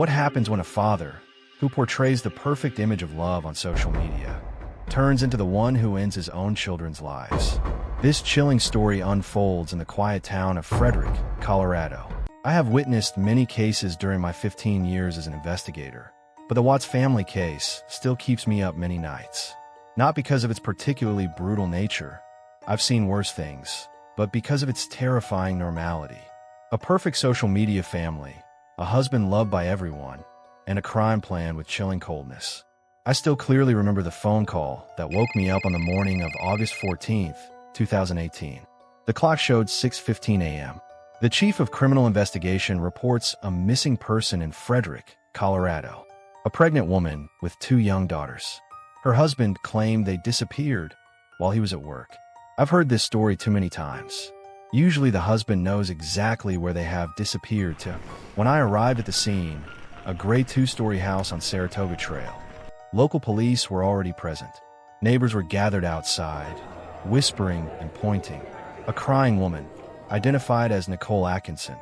What happens when a father, who portrays the perfect image of love on social media, turns into the one who ends his own children's lives? This chilling story unfolds in the quiet town of Frederick, Colorado. I have witnessed many cases during my 15 years as an investigator, but the Watts family case still keeps me up many nights. Not because of its particularly brutal nature, I've seen worse things, but because of its terrifying normality. A perfect social media family, a husband loved by everyone, and a crime plan with chilling coldness. I still clearly remember the phone call that woke me up on the morning of August 14th, 2018. The clock showed 6:15 a.m. The chief of criminal investigation reports a missing person in Frederick, Colorado. A pregnant woman with 2 young daughters. Her husband claimed they disappeared while he was at work. I've heard this story too many times. Usually the husband knows exactly where they have disappeared to. When I arrived at the scene, a gray 2-story house on Saratoga Trail, local police were already present. Neighbors were gathered outside, whispering and pointing. A crying woman, identified as Nicole Atkinson,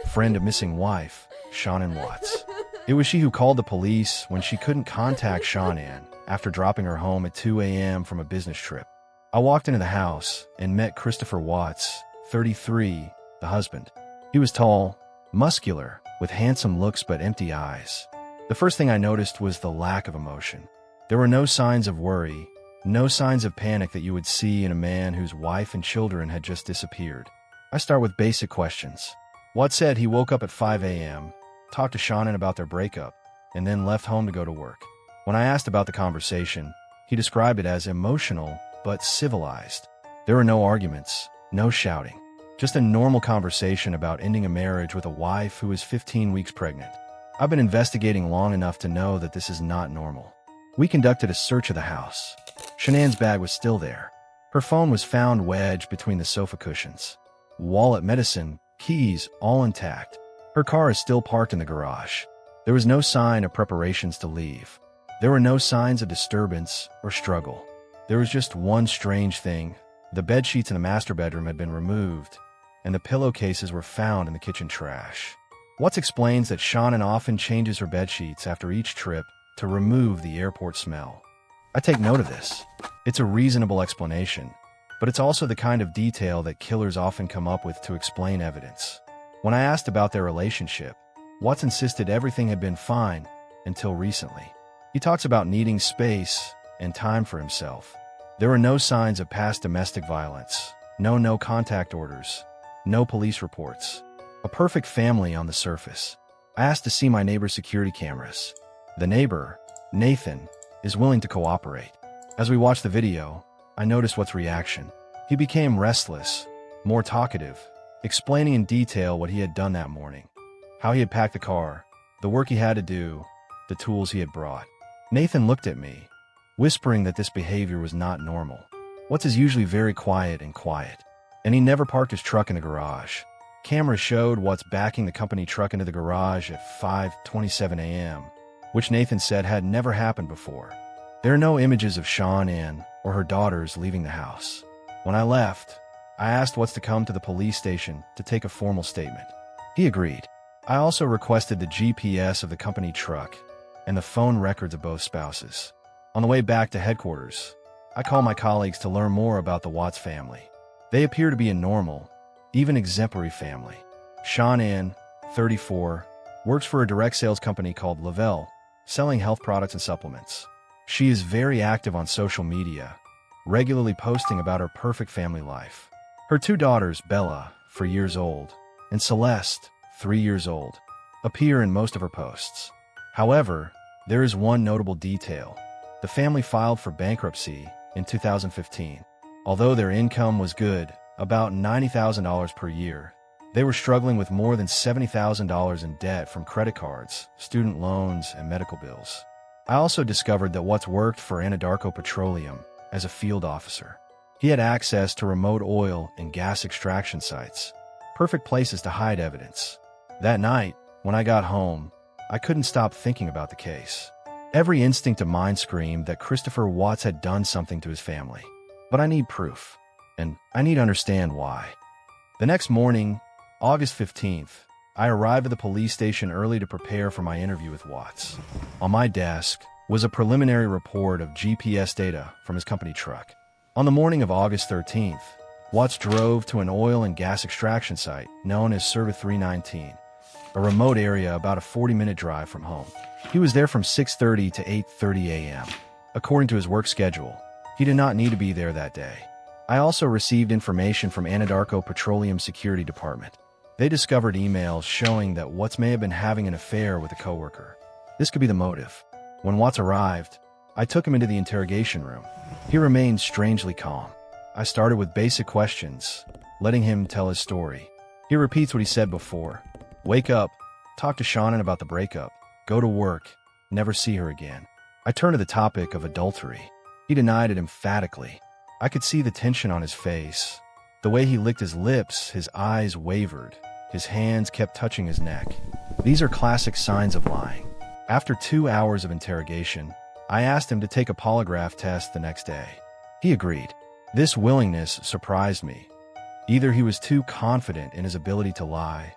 friend of missing wife, Shanann Watts. It was she who called the police when she couldn't contact Shanann after dropping her home at 2 a.m. from a business trip. I walked into the house and met Christopher Watts, 33, the husband. He was tall, muscular, with handsome looks but empty eyes. The first thing I noticed was the lack of emotion. There were no signs of worry, no signs of panic that you would see in a man whose wife and children had just disappeared. I start with basic questions. Watts said he woke up at 5 a.m., talked to Shanann about their breakup, and then left home to go to work. When I asked about the conversation, he described it as emotional but civilized. There were no arguments, no shouting, just a normal conversation about ending a marriage with a wife who is 15 weeks pregnant. I've been investigating long enough to know that this is not normal. We conducted a search of the house. Shanann's bag was still there. Her phone was found wedged between the sofa cushions. Wallet, medicine, keys, all intact. Her car is still parked in the garage. There was no sign of preparations to leave. There were no signs of disturbance or struggle. There was just one strange thing. The bedsheets in the master bedroom had been removed, and the pillowcases were found in the kitchen trash. Watts explains that Shanann often changes her bedsheets after each trip to remove the airport smell. I take note of this. It's a reasonable explanation, but it's also the kind of detail that killers often come up with to explain evidence. When I asked about their relationship, Watts insisted everything had been fine until recently. He talks about needing space and time for himself. There were no signs of past domestic violence, no contact orders, no police reports. A perfect family on the surface. I asked to see my neighbor's security cameras. The neighbor, Nathan, is willing to cooperate. As we watched the video, I noticed Watts' reaction. He became restless, more talkative, explaining in detail what he had done that morning, how he had packed the car, the work he had to do, the tools he had brought. Nathan looked at me, whispering that this behavior was not normal. Watts is usually very quiet, and he never parked his truck in the garage. Cameras showed Watts backing the company truck into the garage at 5:27 a.m., which Nathan said had never happened before. There are no images of Shanann or her daughters leaving the house. When I left, I asked Watts to come to the police station to take a formal statement. He agreed. I also requested the GPS of the company truck and the phone records of both spouses. On the way back to headquarters, I called my colleagues to learn more about the Watts family. They appear to be a normal, even exemplary family. Shanann, 34, works for a direct sales company called Lavelle, selling health products and supplements. She is very active on social media, regularly posting about her perfect family life. Her 2 daughters, Bella, 4 years old, and Celeste, 3 years old, appear in most of her posts. However, there is one notable detail. The family filed for bankruptcy in 2015. Although their income was good, about $90,000 per year, they were struggling with more than $70,000 in debt from credit cards, student loans, and medical bills. I also discovered that Watts worked for Anadarko Petroleum as a field officer. He had access to remote oil and gas extraction sites, perfect places to hide evidence. That night, when I got home, I couldn't stop thinking about the case. Every instinct of mine screamed that Christopher Watts had done something to his family. But I need proof, and I need to understand why. The next morning, August 15th, I arrived at the police station early to prepare for my interview with Watts. On my desk was a preliminary report of GPS data from his company truck. On the morning of August 13th, Watts drove to an oil and gas extraction site known as Service 319, a remote area about a 40-minute drive from home. He was there from 6:30 to 8:30 a.m. According to his work schedule, he did not need to be there that day. I also received information from Anadarko Petroleum Security Department. They discovered emails showing that Watts may have been having an affair with a coworker. This could be the motive. When Watts arrived, I took him into the interrogation room. He remained strangely calm. I started with basic questions, letting him tell his story. He repeats what he said before. Wake up, talk to Shanann about the breakup, go to work, never see her again. I turned to the topic of adultery. He denied it emphatically. I could see the tension on his face. The way he licked his lips, his eyes wavered. His hands kept touching his neck. These are classic signs of lying. After 2 hours of interrogation, I asked him to take a polygraph test the next day. He agreed. This willingness surprised me. Either he was too confident in his ability to lie,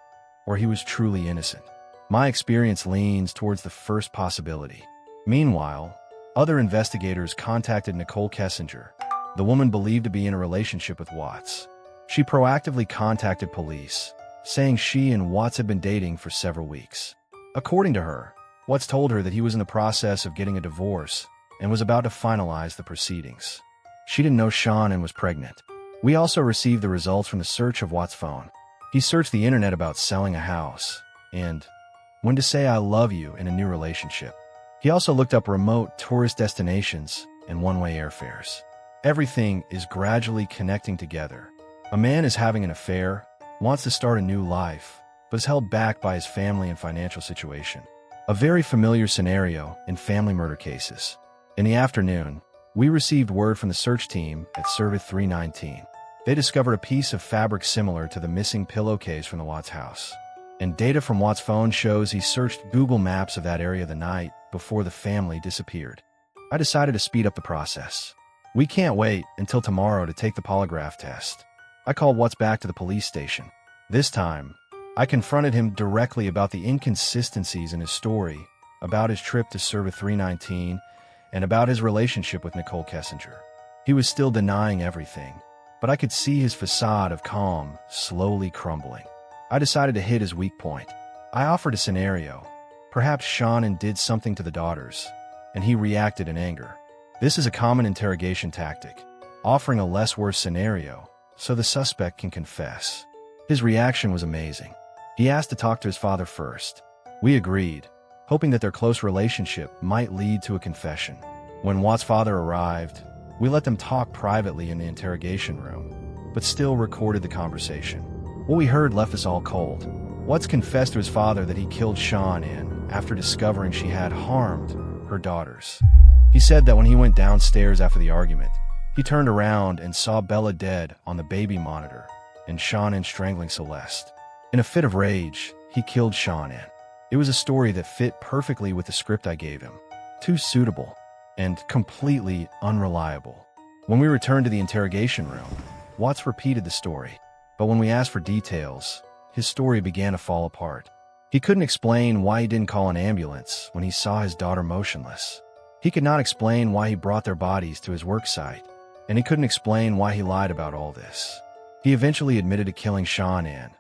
or he was truly innocent. My experience leans towards the first possibility. Meanwhile, other investigators contacted Nicole Kessinger, the woman believed to be in a relationship with Watts. She proactively contacted police, saying she and Watts had been dating for several weeks. According to her, Watts told her that he was in the process of getting a divorce and was about to finalize the proceedings. She didn't know Shanann was pregnant. We also received the results from the search of Watts' phone. He searched the internet about selling a house and when to say I love you in a new relationship. He also looked up remote tourist destinations and one-way airfares. Everything is gradually connecting together. A man is having an affair, wants to start a new life, but is held back by his family and financial situation. A very familiar scenario in family murder cases. In the afternoon, we received word from the search team at Service 319. They discovered a piece of fabric similar to the missing pillowcase from the Watts house. And data from Watts' phone shows he searched Google Maps of that area the night before the family disappeared. I decided to speed up the process. We can't wait until tomorrow to take the polygraph test. I called Watts back to the police station. This time, I confronted him directly about the inconsistencies in his story, about his trip to Service 319, and about his relationship with Nicole Kessinger. He was still denying everything, but I could see his facade of calm slowly crumbling. I decided to hit his weak point. I offered a scenario. Perhaps Shanann did something to the daughters, and he reacted in anger. This is a common interrogation tactic, offering a less worse scenario so the suspect can confess. His reaction was amazing. He asked to talk to his father first. We agreed, hoping that their close relationship might lead to a confession. When Watts' father arrived, we let them talk privately in the interrogation room, but still recorded the conversation. What we heard left us all cold. Watts confessed to his father that he killed Shanann after discovering she had harmed her daughters. He said that when he went downstairs after the argument, he turned around and saw Bella dead on the baby monitor and Shanann strangling Celeste. In a fit of rage, he killed Shanann. It was a story that fit perfectly with the script I gave him. Too suitable and completely unreliable. When we returned to the interrogation room, Watts repeated the story. But when we asked for details, his story began to fall apart. He couldn't explain why he didn't call an ambulance when he saw his daughter motionless. He could not explain why he brought their bodies to his work site, and he couldn't explain why he lied about all this. He eventually admitted to killing Shanann,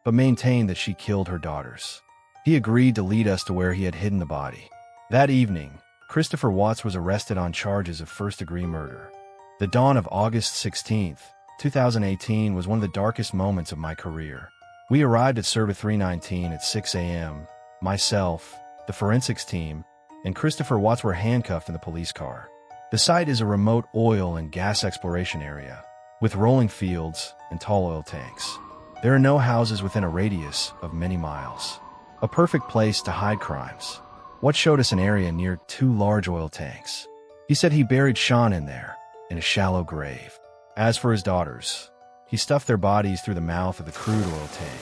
but maintained that she killed her daughters. He agreed to lead us to where he had hidden the body. That evening, Christopher Watts was arrested on charges of first-degree murder. The dawn of August 16th, 2018 was one of the darkest moments of my career. We arrived at Service 319 at 6 a.m. Myself, the forensics team, and Christopher Watts were handcuffed in the police car. The site is a remote oil and gas exploration area, with rolling fields and tall oil tanks. There are no houses within a radius of many miles. A perfect place to hide crimes. Watts showed us an area near 2 large oil tanks. He said he buried Shanann there, in a shallow grave. As for his daughters, he stuffed their bodies through the mouth of the crude oil tank.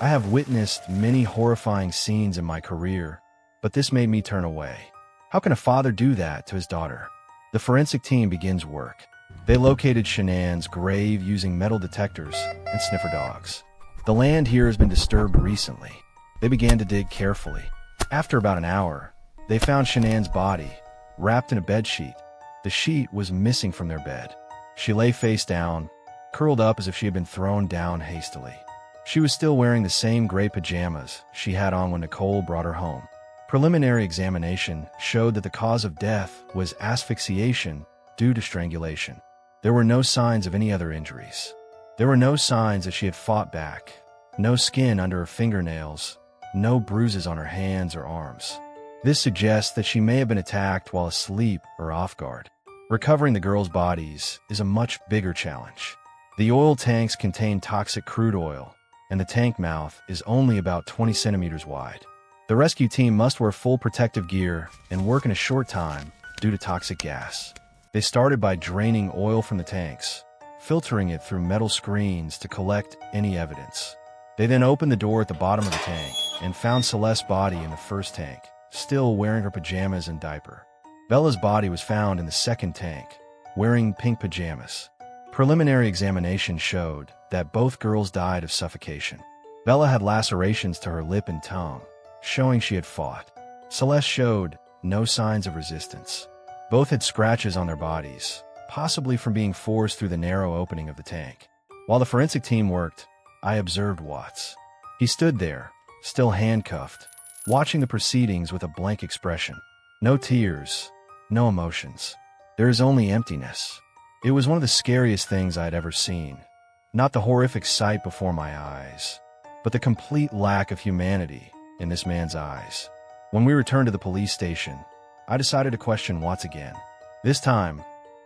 I have witnessed many horrifying scenes in my career, but this made me turn away. How can a father do that to his daughter? The forensic team begins work. They located Shanann's grave using metal detectors and sniffer dogs. The land here has been disturbed recently. They began to dig carefully. After about an hour, they found Shanann's body, wrapped in a bedsheet. The sheet was missing from their bed. She lay face down, curled up as if she had been thrown down hastily. She was still wearing the same gray pajamas she had on when Nicole brought her home. Preliminary examination showed that the cause of death was asphyxiation due to strangulation. There were no signs of any other injuries. There were no signs that she had fought back, no skin under her fingernails, no bruises on her hands or arms. This suggests that she may have been attacked while asleep or off guard. Recovering the girls' bodies is a much bigger challenge. The oil tanks contain toxic crude oil, and the tank mouth is only about 20 centimeters wide. The rescue team must wear full protective gear and work in a short time due to toxic gas. They started by draining oil from the tanks, filtering it through metal screens to collect any evidence. They then opened the door at the bottom of the tank and found Celeste's body in the first tank, still wearing her pajamas and diaper. Bella's body was found in the second tank, wearing pink pajamas. Preliminary examination showed that both girls died of suffocation. Bella had lacerations to her lip and tongue, showing she had fought. Celeste showed no signs of resistance. Both had scratches on their bodies, possibly from being forced through the narrow opening of the tank. While the forensic team worked, I observed Watts. He stood there, still handcuffed, watching the proceedings with a blank expression. No tears, no emotions. There is only emptiness. It was one of the scariest things I had ever seen. Not the horrific sight before my eyes, but the complete lack of humanity in this man's eyes. When we returned to the police station, I decided to question Watts again. This time,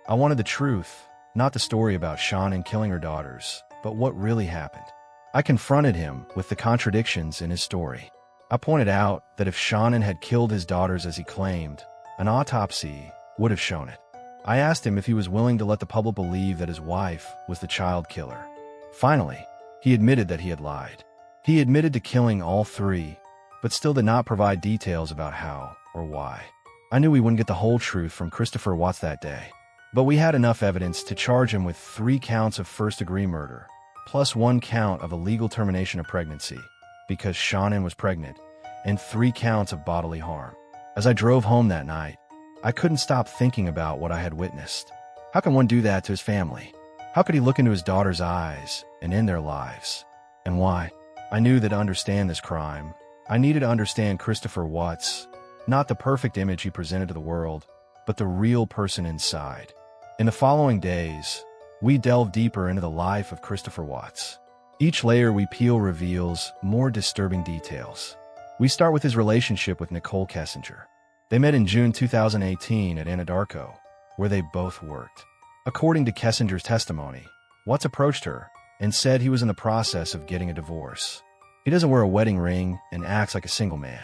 I wanted the truth, not the story about Shanann killing her daughters, but what really happened. I confronted him with the contradictions in his story. I pointed out that if Shanann had killed his daughters as he claimed, an autopsy would have shown it. I asked him if he was willing to let the public believe that his wife was the child killer. Finally, he admitted that he had lied. He admitted to killing all three, but still did not provide details about how or why. I knew we wouldn't get the whole truth from Christopher Watts that day, but we had enough evidence to charge him with 3 counts of first-degree murder, plus 1 count of illegal termination of pregnancy, because Shanann was pregnant, and 3 counts of bodily harm. As I drove home that night, I couldn't stop thinking about what I had witnessed. How can one do that to his family? How could he look into his daughter's eyes and end their lives? And why? I knew that to understand this crime, I needed to understand Christopher Watts, not the perfect image he presented to the world, but the real person inside. In the following days, we delve deeper into the life of Christopher Watts. Each layer we peel reveals more disturbing details. We start with his relationship with Nicole Kessinger. They met in June 2018 at Anadarko, where they both worked. According to Kessinger's testimony, Watts approached her and said he was in the process of getting a divorce. He doesn't wear a wedding ring and acts like a single man.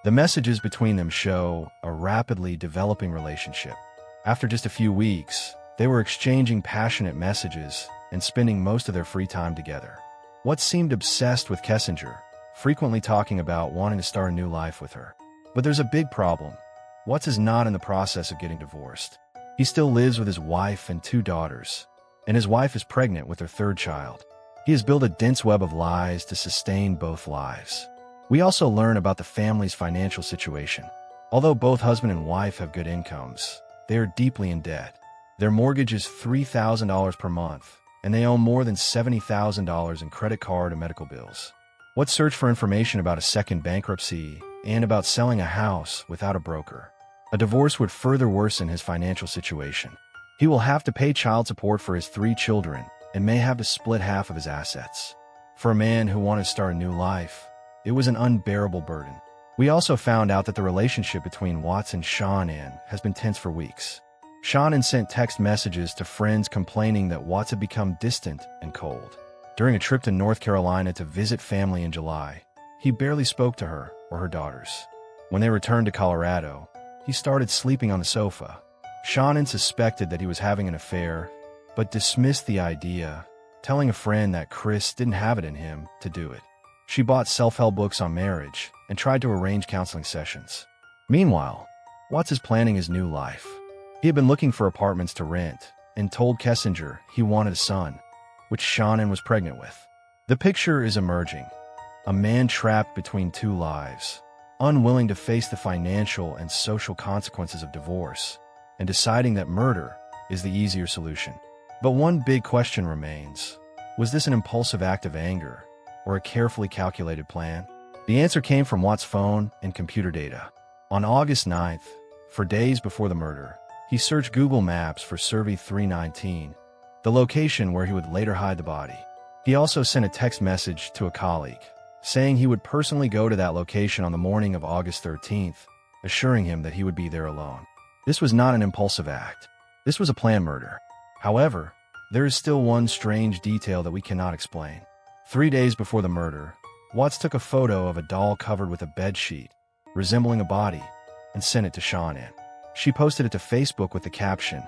The messages between them show a rapidly developing relationship. After just a few weeks, they were exchanging passionate messages and spending most of their free time together. Watts seemed obsessed with Kessinger, frequently talking about wanting to start a new life with her. But there's a big problem. Watts is not in the process of getting divorced. He still lives with his wife and 2 daughters, and his wife is pregnant with their 3rd child. He has built a dense web of lies to sustain both lives. We also learn about the family's financial situation. Although both husband and wife have good incomes, they are deeply in debt. Their mortgage is $3,000 per month, and they owe more than $70,000 in credit card and medical bills. Watts searched for information about a second bankruptcy and about selling a house without a broker. A divorce would further worsen his financial situation. He will have to pay child support for his 3 children and may have to split half of his assets. For a man who wanted to start a new life, it was an unbearable burden. We also found out that the relationship between Watts and Shanann has been tense for weeks. Shanann sent text messages to friends complaining that Watts had become distant and cold. During a trip to North Carolina to visit family in July, he barely spoke to her or her daughters. When they returned to Colorado, he started sleeping on the sofa. Shanann suspected that he was having an affair, but dismissed the idea, telling a friend that Chris didn't have it in him to do it. She bought self-help books on marriage and tried to arrange counseling sessions. Meanwhile, Watts is planning his new life. He had been looking for apartments to rent and told Kessinger he wanted a son, which Shanann was pregnant with. The picture is emerging. a man trapped between two lives, unwilling to face the financial and social consequences of divorce, and deciding that murder is the easier solution. But one big question remains. Was this an impulsive act of anger, or a carefully calculated plan? The answer came from Watts' phone and computer data. On August 9th, for days before the murder, he searched Google Maps for Survey 319, the location where he would later hide the body. He also sent a text message to a colleague, saying he would personally go to that location on the morning of August 13th, assuring him that he would be there alone. This was not an impulsive act. This was a planned murder. However, there is still one strange detail that we cannot explain. 3 days before the murder, Watts took a photo of a doll covered with a bedsheet, resembling a body, and sent it to Shanann. She posted it to Facebook with the caption,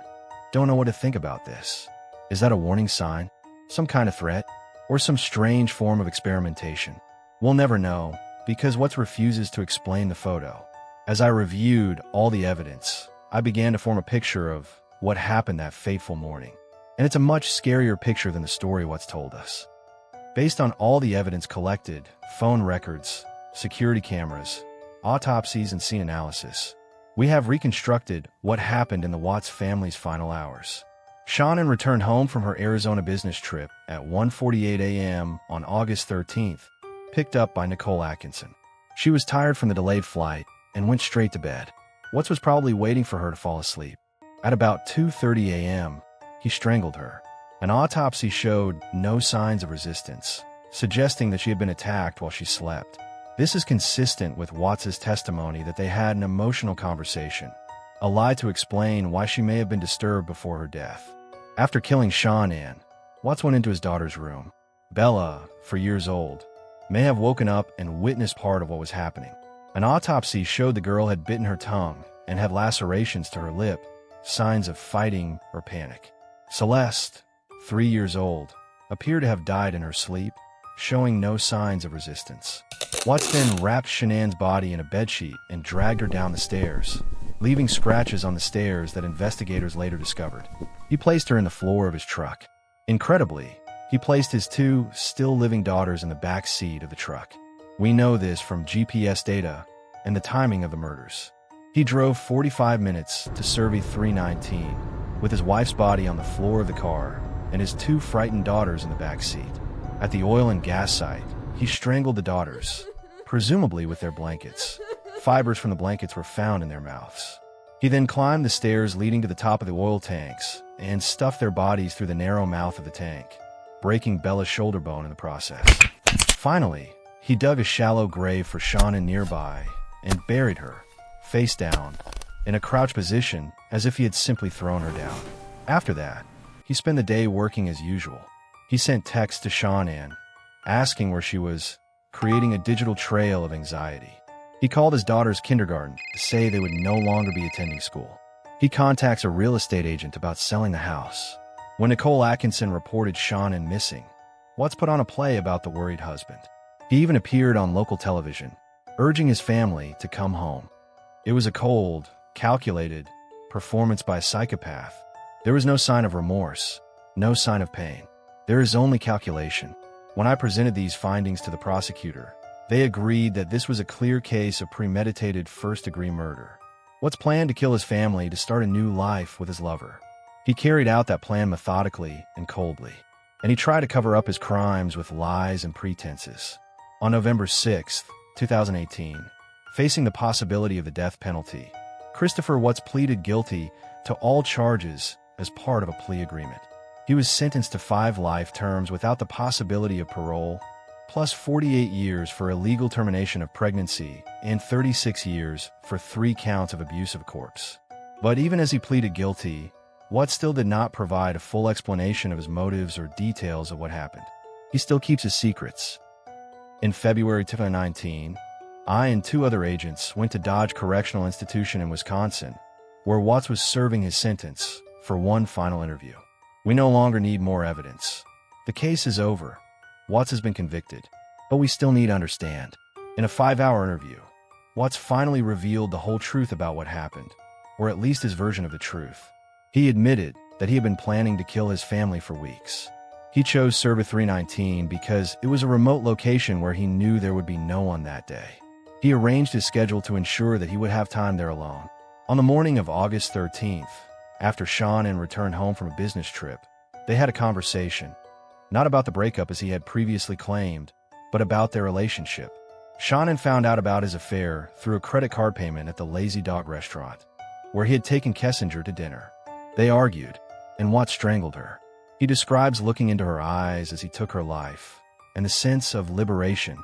"Don't know what to think about this. Is that a warning sign? Some kind of threat? Or some strange form of experimentation?" We'll never know, because Watts refuses to explain the photo. As I reviewed all the evidence, I began to form a picture of what happened that fateful morning. And it's a much scarier picture than the story Watts told us. Based on all the evidence collected, phone records, security cameras, autopsies, and scene analysis, we have reconstructed what happened in the Watts family's final hours. Shanann returned home from her Arizona business trip at 1:48 a.m. on August 13th, picked up by Nicole Atkinson. She was tired from the delayed flight and went straight to bed. Watts was probably waiting for her to fall asleep. At about 2:30 a.m., he strangled her. An autopsy showed no signs of resistance, suggesting that she had been attacked while she slept. This is consistent with Watts' testimony that they had an emotional conversation, a lie to explain why she may have been disturbed before her death. After killing Shanann, Watts went into his daughter's room. Bella, 4 years old, may have woken up and witnessed part of what was happening. An autopsy showed the girl had bitten her tongue and had lacerations to her lip, signs of fighting or panic. Celeste, 3 years old, appeared to have died in her sleep, showing no signs of resistance. Watts then wrapped Shanann's body in a bedsheet and dragged her down the stairs, leaving scratches on the stairs that investigators later discovered. He placed her in the floor of his truck. Incredibly, he placed his 2 still living daughters in the back seat of the truck. We know this from GPS data and the timing of the murders. He drove 45 minutes to Survey 319, with his wife's body on the floor of the car and his 2 frightened daughters in the back seat. At the oil and gas site, he strangled the daughters, presumably with their blankets. Fibers from the blankets were found in their mouths. He then climbed the stairs leading to the top of the oil tanks and stuffed their bodies through the narrow mouth of the tank, breaking Bella's shoulder bone in the process. Finally, he dug a shallow grave for Shanann nearby and buried her, face down, in a crouched position as if he had simply thrown her down. After that, he spent the day working as usual. He sent texts to Shanann, asking where she was, creating a digital trail of anxiety. He called his daughter's kindergarten to say they would no longer be attending school. He contacts a real estate agent about selling the house. When Nicole Atkinson reported Shanann missing, Watts put on a play about the worried husband. He even appeared on local television, urging his family to come home. It was a cold, calculated performance by a psychopath. There was no sign of remorse, no sign of pain. There is only calculation. When I presented these findings to the prosecutor, they agreed that this was a clear case of premeditated first-degree murder. Watts planned to kill his family to start a new life with his lover. He carried out that plan methodically and coldly, and he tried to cover up his crimes with lies and pretenses. On November 6, 2018, facing the possibility of the death penalty, Christopher Watts pleaded guilty to all charges as part of a plea agreement. He was sentenced to 5 life terms without the possibility of parole, plus 48 years for illegal termination of pregnancy and 36 years for 3 counts of abuse of a corpse. But even as he pleaded guilty, Watts still did not provide a full explanation of his motives or details of what happened. He still keeps his secrets. In February 2019, I and 2 other agents went to Dodge Correctional Institution in Wisconsin, where Watts was serving his sentence, for one final interview. We no longer need more evidence. The case is over. Watts has been convicted, but we still need to understand. In a 5-hour interview, Watts finally revealed the whole truth about what happened, or at least his version of the truth. He admitted that he had been planning to kill his family for weeks. He chose Server 319 because it was a remote location where he knew there would be no one that day. He arranged his schedule to ensure that he would have time there alone. On the morning of August 13th, after Shanann returned home from a business trip, they had a conversation, not about the breakup as he had previously claimed, but about their relationship. Shanann found out about his affair through a credit card payment at the Lazy Dog restaurant, where he had taken Kessinger to dinner. They argued, and Watts strangled her. He describes looking into her eyes as he took her life, and the sense of liberation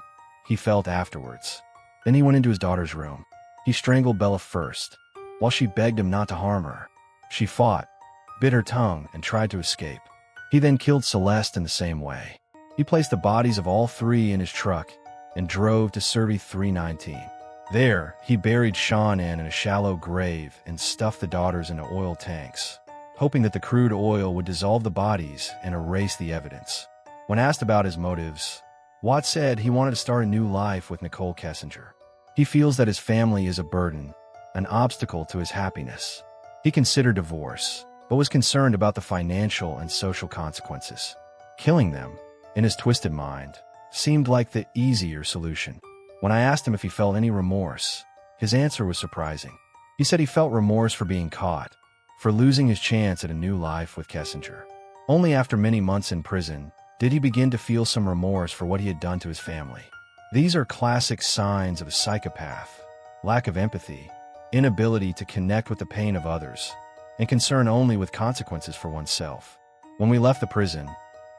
he felt afterwards. Then he went into his daughter's room. He strangled Bella first, while she begged him not to harm her. She fought, bit her tongue, and tried to escape. He then killed Celeste in the same way. He placed the bodies of all three in his truck and drove to Server 319. There, he buried Shanann in a shallow grave and stuffed the daughters into oil tanks, hoping that the crude oil would dissolve the bodies and erase the evidence. When asked about his motives, Watts said he wanted to start a new life with Nicole Kessinger. He feels that his family is a burden, an obstacle to his happiness. He considered divorce, but was concerned about the financial and social consequences. Killing them, in his twisted mind, seemed like the easier solution. When I asked him if he felt any remorse, his answer was surprising. He said he felt remorse for being caught, for losing his chance at a new life with Kessinger. Only after many months in prison did he begin to feel some remorse for what he had done to his family. These are classic signs of a psychopath: lack of empathy, inability to connect with the pain of others, and concern only with consequences for oneself. When we left the prison,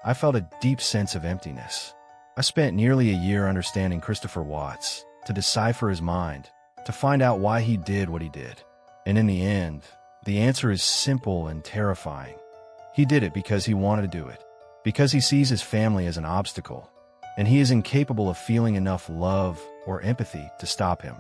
I felt a deep sense of emptiness. I spent nearly a year understanding Christopher Watts, to decipher his mind, to find out why he did what he did. And in the end, the answer is simple and terrifying. He did it because he wanted to do it, because he sees his family as an obstacle, and he is incapable of feeling enough love or empathy to stop him.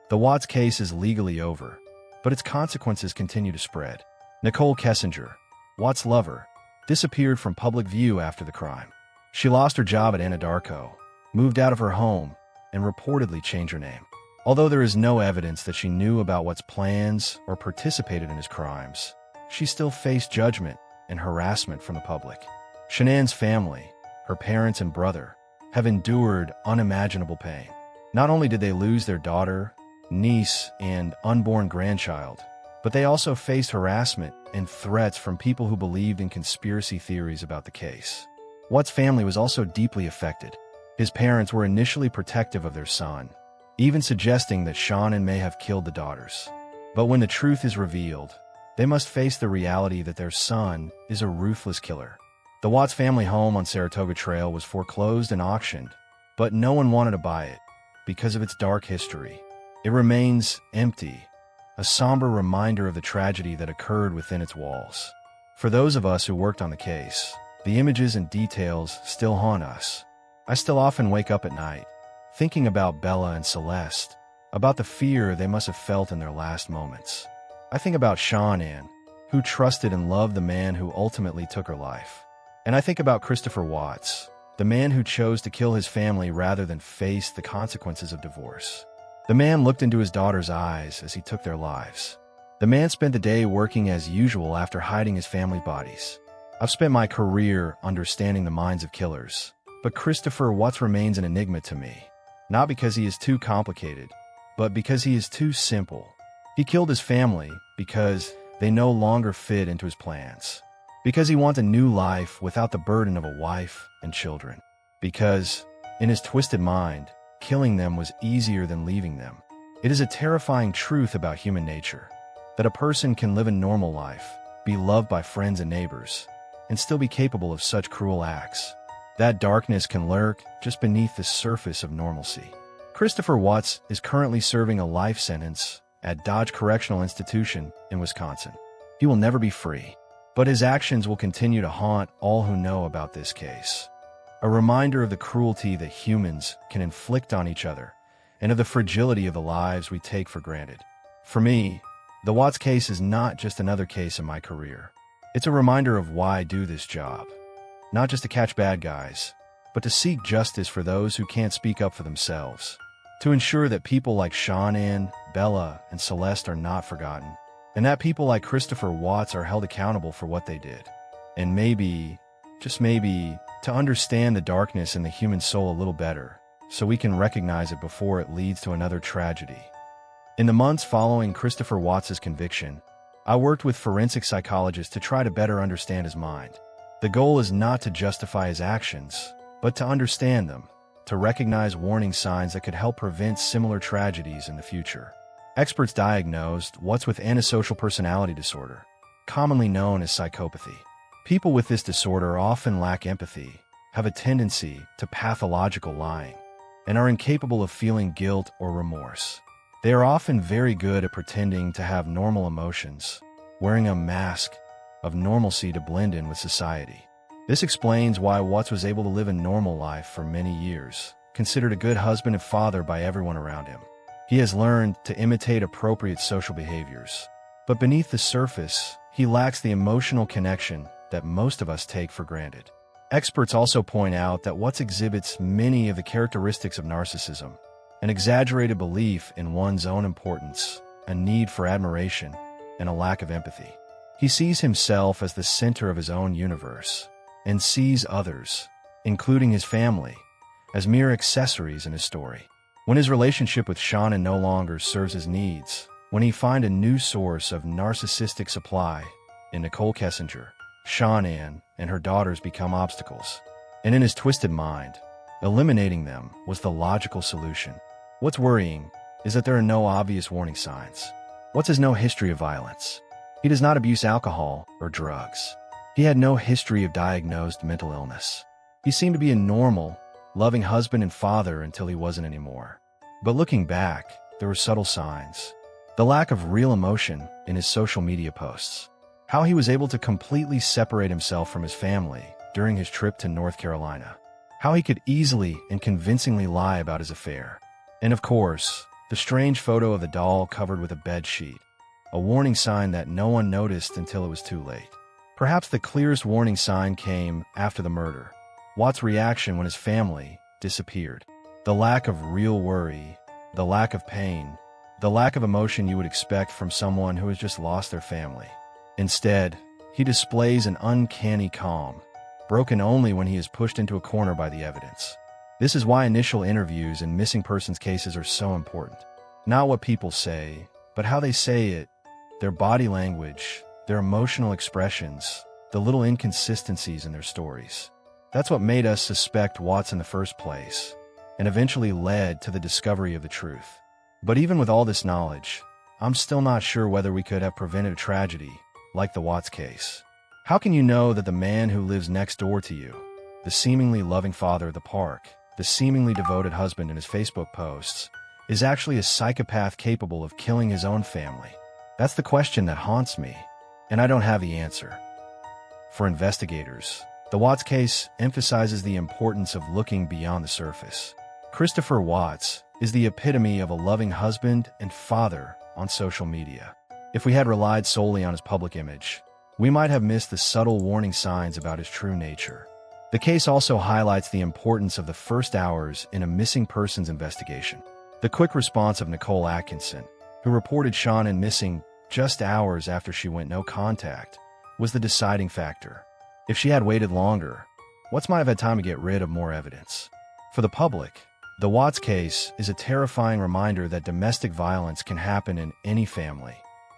The Watts case is legally over, but its consequences continue to spread. Nicole Kessinger, Watts' lover, disappeared from public view after the crime. She lost her job at Anadarko, moved out of her home, and reportedly changed her name. Although there is no evidence that she knew about Watts' plans or participated in his crimes, she still faced judgment and harassment from the public. Shanann's family, her parents and brother, have endured unimaginable pain. Not only did they lose their daughter, niece, and unborn grandchild, but they also faced harassment and threats from people who believed in conspiracy theories about the case. Watts' family was also deeply affected. His parents were initially protective of their son, even suggesting that Shanann may have killed the daughters. But when the truth is revealed, they must face the reality that their son is a ruthless killer. The Watts family home on Saratoga Trail was foreclosed and auctioned, but no one wanted to buy it because of its dark history. It remains empty, a somber reminder of the tragedy that occurred within its walls. For those of us who worked on the case, the images and details still haunt us. I still often wake up at night, thinking about Bella and Celeste, about the fear they must have felt in their last moments. I think about Shanann, who trusted and loved the man who ultimately took her life. And I think about Christopher Watts, the man who chose to kill his family rather than face the consequences of divorce. The man looked into his daughter's eyes as he took their lives. The man spent the day working as usual after hiding his family bodies. I've spent my career understanding the minds of killers, but Christopher Watts remains an enigma to me. Not because he is too complicated, but because he is too simple. He killed his family because they no longer fit into his plans. Because he wanted a new life without the burden of a wife and children. Because, in his twisted mind, killing them was easier than leaving them. It is a terrifying truth about human nature, that a person can live a normal life, be loved by friends and neighbors, and still be capable of such cruel acts. That darkness can lurk just beneath the surface of normalcy. Christopher Watts is currently serving a life sentence at Dodge Correctional Institution in Wisconsin. He will never be free, but his actions will continue to haunt all who know about this case. A reminder of the cruelty that humans can inflict on each other and of the fragility of the lives we take for granted. For me, the Watts case is not just another case in my career. It's a reminder of why I do this job. Not just to catch bad guys, but to seek justice for those who can't speak up for themselves. To ensure that people like Shanann, Bella, and Celeste are not forgotten, and that people like Christopher Watts are held accountable for what they did. And maybe, just maybe, to understand the darkness in the human soul a little better, so we can recognize it before it leads to another tragedy. In the months following Christopher Watts' conviction, I worked with forensic psychologists to try to better understand his mind. The goal is not to justify his actions, but to understand them, to recognize warning signs that could help prevent similar tragedies in the future. Experts diagnosed Watts with antisocial personality disorder, commonly known as psychopathy. People with this disorder often lack empathy, have a tendency to pathological lying, and are incapable of feeling guilt or remorse. They are often very good at pretending to have normal emotions, wearing a mask of normalcy to blend in with society. This explains why Watts was able to live a normal life for many years, considered a good husband and father by everyone around him. He has learned to imitate appropriate social behaviors. But beneath the surface, he lacks the emotional connection that most of us take for granted. Experts also point out that Watts exhibits many of the characteristics of narcissism: an exaggerated belief in one's own importance, a need for admiration, and a lack of empathy. He sees himself as the center of his own universe, and sees others, including his family, as mere accessories in his story. When his relationship with Shanann no longer serves his needs, when he finds a new source of narcissistic supply in Nicole Kessinger, Shanann and her daughters become obstacles. And in his twisted mind, eliminating them was the logical solution. What's worrying is that there are no obvious warning signs. Watts has no history of violence. He does not abuse alcohol or drugs. He had no history of diagnosed mental illness. He seemed to be a normal, loving husband and father until he wasn't anymore. But looking back, there were subtle signs. The lack of real emotion in his social media posts. How he was able to completely separate himself from his family during his trip to North Carolina. How he could easily and convincingly lie about his affair. And of course, the strange photo of the doll covered with a bed sheet. A warning sign that no one noticed until it was too late. Perhaps the clearest warning sign came after the murder. Watts' reaction when his family disappeared. The lack of real worry, the lack of pain, the lack of emotion you would expect from someone who has just lost their family. Instead, he displays an uncanny calm, broken only when he is pushed into a corner by the evidence. This is why initial interviews in missing persons cases are so important. Not what people say, but how they say it, their body language, their emotional expressions, the little inconsistencies in their stories. That's what made us suspect Watts in the first place, and eventually led to the discovery of the truth. But even with all this knowledge, I'm still not sure whether we could have prevented a tragedy like the Watts case. How can you know that the man who lives next door to you, the seemingly loving father of the park, the seemingly devoted husband in his Facebook posts, is actually a psychopath capable of killing his own family? That's the question that haunts me, and I don't have the answer. For investigators, the Watts case emphasizes the importance of looking beyond the surface. Christopher Watts is the epitome of a loving husband and father on social media. If we had relied solely on his public image, we might have missed the subtle warning signs about his true nature. The case also highlights the importance of the first hours in a missing persons investigation. The quick response of Nicole Atkinson, who reported Shanann missing just hours after she went no contact, was the deciding factor. If she had waited longer, Watts might have had time to get rid of more evidence. For the public, the Watts case is a terrifying reminder that domestic violence can happen in any family,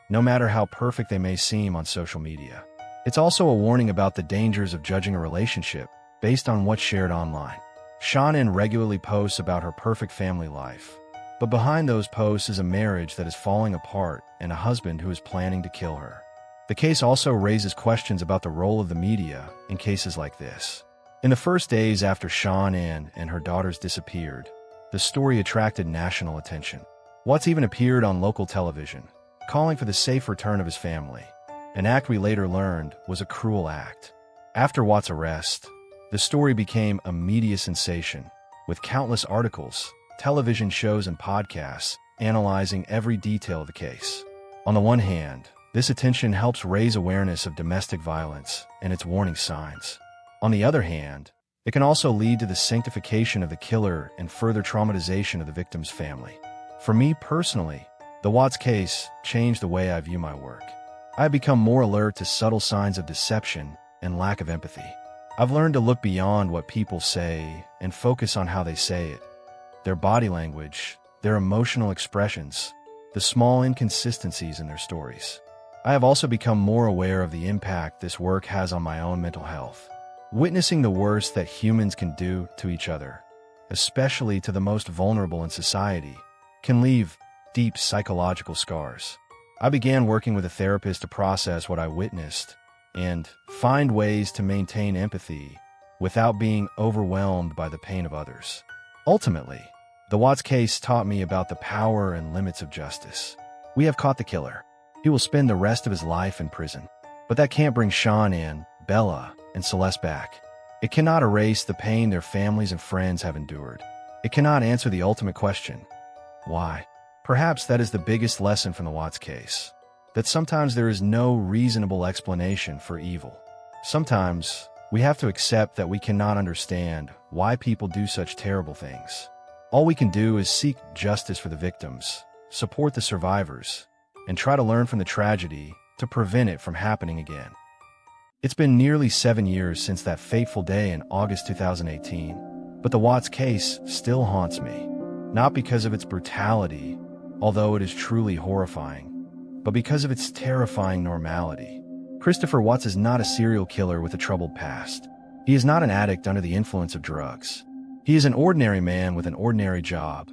no matter how perfect they may seem on social media. It's also a warning about the dangers of judging a relationship based on what's shared online. Shanann regularly posts about her perfect family life, but behind those posts is a marriage that is falling apart and a husband who is planning to kill her. The case also raises questions about the role of the media in cases like this. In the first days after Shanann and her daughters disappeared, the story attracted national attention. Watts even appeared on local television, calling for the safe return of his family, an act we later learned was a cruel act. After Watts' arrest, the story became a media sensation, with countless articles, television shows, and podcasts analyzing every detail of the case. On the one hand, this attention helps raise awareness of domestic violence and its warning signs. On the other hand, it can also lead to the sanctification of the killer and further traumatization of the victim's family. For me personally, the Watts case changed the way I view my work. I have become more alert to subtle signs of deception and lack of empathy. I've learned to look beyond what people say and focus on how they say it. Their body language, their emotional expressions, the small inconsistencies in their stories. I have also become more aware of the impact this work has on my own mental health. Witnessing the worst that humans can do to each other, especially to the most vulnerable in society, can leave deep psychological scars. I began working with a therapist to process what I witnessed and find ways to maintain empathy without being overwhelmed by the pain of others. Ultimately, the Watts case taught me about the power and limits of justice. We have caught the killer. He will spend the rest of his life in prison. But that can't bring Shanann, Bella, and Celeste back. It cannot erase the pain their families and friends have endured. It cannot answer the ultimate question: why? Perhaps that is the biggest lesson from the Watts case. That sometimes there is no reasonable explanation for evil. Sometimes we have to accept that we cannot understand why people do such terrible things. All we can do is seek justice for the victims, support the survivors, and try to learn from the tragedy to prevent it from happening again. It's been nearly 7 years since that fateful day in August 2018, but the Watts case still haunts me. Not because of its brutality, although it is truly horrifying, but because of its terrifying normality. Christopher Watts is not a serial killer with a troubled past. He is not an addict under the influence of drugs. He is an ordinary man with an ordinary job,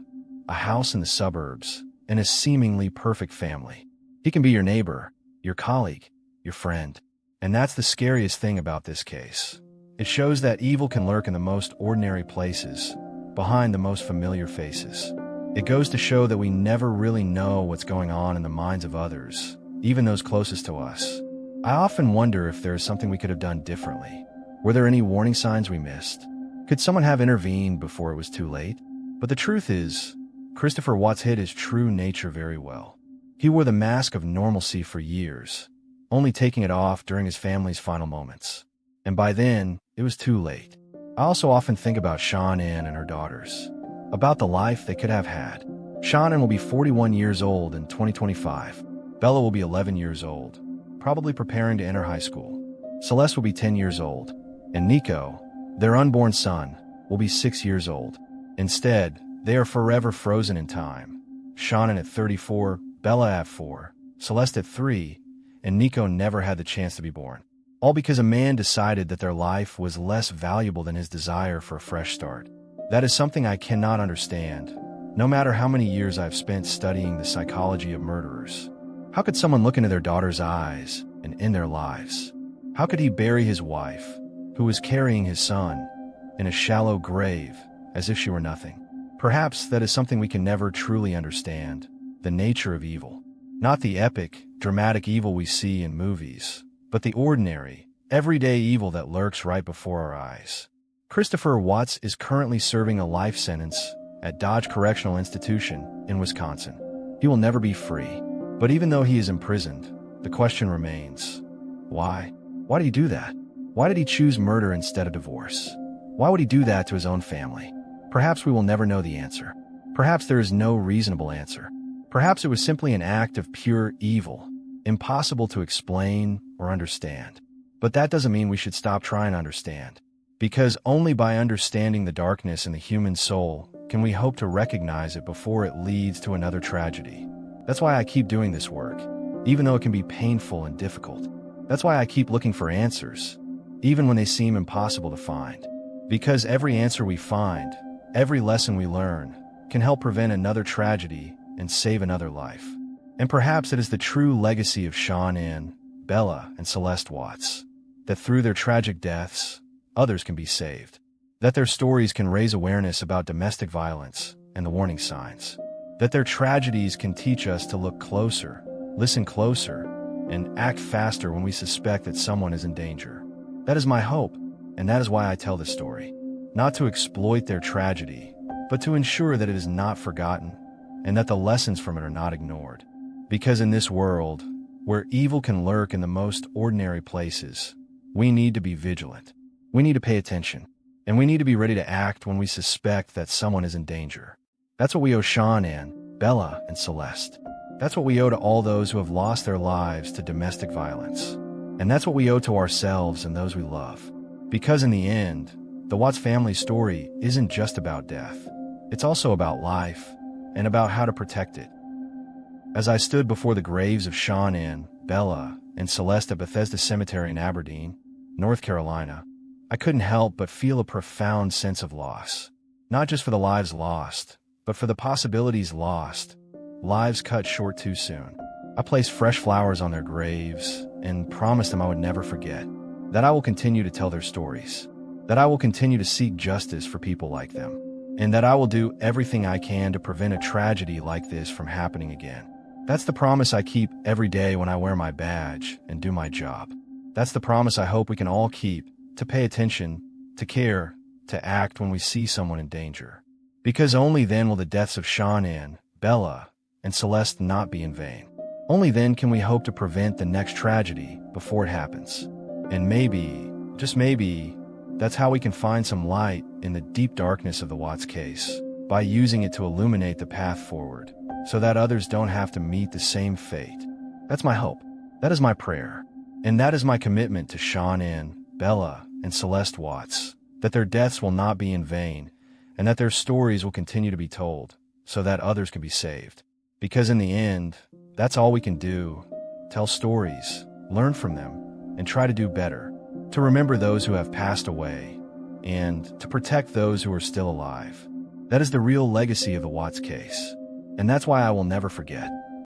a house in the suburbs, and a seemingly perfect family. He can be your neighbor, your colleague, your friend. And that's the scariest thing about this case. It shows that evil can lurk in the most ordinary places, behind the most familiar faces. It goes to show that we never really know what's going on in the minds of others, even those closest to us. I often wonder if there is something we could have done differently. Were there any warning signs we missed? Could someone have intervened before it was too late? But the truth is, Christopher Watts hid his true nature very well. He wore the mask of normalcy for years, only taking it off during his family's final moments. And by then, it was too late. I also often think about Shanann and her daughters, about the life they could have had. Shanann will be 41 years old in 2025. Bella will be 11 years old, probably preparing to enter high school. Celeste will be 10 years old, and Nico, their unborn son, will be 6 years old. Instead, they are forever frozen in time. Shanann at 34, Bella at 4, Celeste at 3, and Nico never had the chance to be born. All because a man decided that their life was less valuable than his desire for a fresh start. That is something I cannot understand, no matter how many years I've spent studying the psychology of murderers. How could someone look into their daughter's eyes and end their lives? How could he bury his wife, who was carrying his son, in a shallow grave, as if she were nothing? Perhaps that is something we can never truly understand, the nature of evil. Not the epic, dramatic evil we see in movies, but the ordinary, everyday evil that lurks right before our eyes. Christopher Watts is currently serving a life sentence at Dodge Correctional Institution in Wisconsin. He will never be free. But even though he is imprisoned, the question remains: why? Why did he do that? Why did he choose murder instead of divorce? Why would he do that to his own family? Perhaps we will never know the answer. Perhaps there is no reasonable answer. Perhaps it was simply an act of pure evil, impossible to explain or understand. But that doesn't mean we should stop trying to understand. Because only by understanding the darkness in the human soul can we hope to recognize it before it leads to another tragedy. That's why I keep doing this work, even though it can be painful and difficult. That's why I keep looking for answers, even when they seem impossible to find. Because every answer we find, every lesson we learn, can help prevent another tragedy and save another life. And perhaps it is the true legacy of Shanann, Bella, and Celeste Watts, that through their tragic deaths, others can be saved. That their stories can raise awareness about domestic violence and the warning signs. That their tragedies can teach us to look closer, listen closer, and act faster when we suspect that someone is in danger. That is my hope, and that is why I tell this story. Not to exploit their tragedy, but to ensure that it is not forgotten, and that the lessons from it are not ignored. Because in this world, where evil can lurk in the most ordinary places, we need to be vigilant. We need to pay attention, and we need to be ready to act when we suspect that someone is in danger. That's what we owe Shanann, Bella, and Celeste. That's what we owe to all those who have lost their lives to domestic violence. And that's what we owe to ourselves and those we love. Because in the end, the Watts family story isn't just about death. It's also about life, and about how to protect it. As I stood before the graves of Shanann, Bella, and Celeste at Bethesda Cemetery in Aberdeen, North Carolina, I couldn't help but feel a profound sense of loss. Not just for the lives lost, but for the possibilities lost, lives cut short too soon. I placed fresh flowers on their graves and promised them I would never forget, that I will continue to tell their stories, that I will continue to seek justice for people like them, and that I will do everything I can to prevent a tragedy like this from happening again. That's the promise I keep every day when I wear my badge and do my job. That's the promise I hope we can all keep, to pay attention, to care, to act when we see someone in danger. Because only then will the deaths of Shanann, Bella, and Celeste not be in vain. Only then can we hope to prevent the next tragedy before it happens. And maybe, just maybe, that's how we can find some light in the deep darkness of the Watts case, by using it to illuminate the path forward, so that others don't have to meet the same fate. That's my hope. That is my prayer. And that is my commitment to Shanann, Bella, and Celeste Watts, that their deaths will not be in vain, and that their stories will continue to be told, so that others can be saved. Because in the end, that's all we can do: tell stories, learn from them, and try to do better, to remember those who have passed away, and to protect those who are still alive. That is the real legacy of the Watts case, and that's why I will never forget.